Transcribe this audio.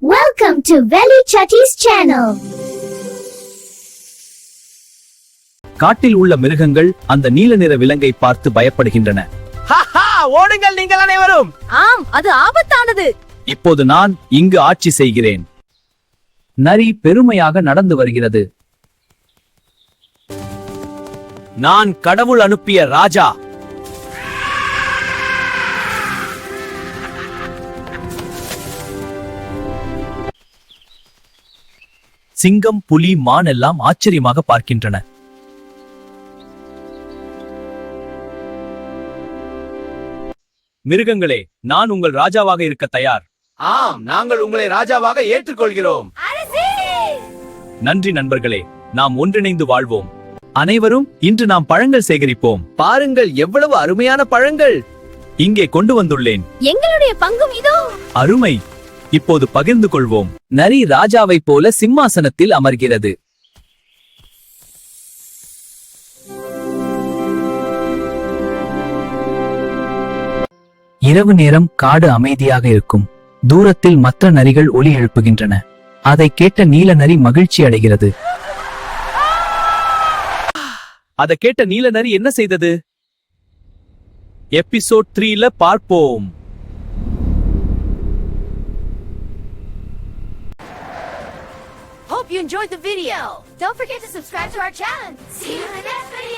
Welcome to Veli Chatty's channel. காட்டில் உள்ள மிருகங்கள் அந்த நீல நிற விலங்கை பார்த்து பயப்படுகின்றன. ஓடுங்கள் நீங்கள் அனைவரும். ஆம், அது ஆபத்தானது. இப்போது நான் இங்கு ஆட்சி செய்கிறேன். நரி பெருமையாக நடந்து வருகிறது. நான் கடவுள் அனுப்பிய ராஜா. சிங்கம், புலி, மான் எல்லாம் ஆச்சரியமாக பார்க்கின்றன. மிருகங்களே, நான் உங்கள் ராஜாவாக இருக்க தயார். ஆம், நாங்கள் உங்களை ராஜாவாக ஏற்றுக்கொள்கிறோம். நன்றி நண்பர்களே, நாம் ஒன்றிணைந்து வாழ்வோம். அனைவரும் இன்று நாம் பழங்கள் சேகரிப்போம். பாருங்கள், எவ்வளவு அருமையான பழங்கள் இங்கே கொண்டு வந்துள்ளேன். எங்களுடைய பங்கும் இதோ. அருமை. இப்போது பகிர்ந்து கொள்வோம். நரி ராஜாவைப் போல சிம்மாசனத்தில் அமர்கிறது. இரவு நேரம் காடு அமைதியாக இருக்கும். தூரத்தில் மற்ற நரிகள் ஒலி எழுப்புகின்றன. அதை கேட்ட நீல நரி மகிழ்ச்சி அடைகிறது. அதை கேட்ட நீல நரி என்ன செய்தது? எபிசோட் 3ல பார்ப்போம். Hope you enjoyed the video. Don't forget to subscribe to our channel. See you in the next video.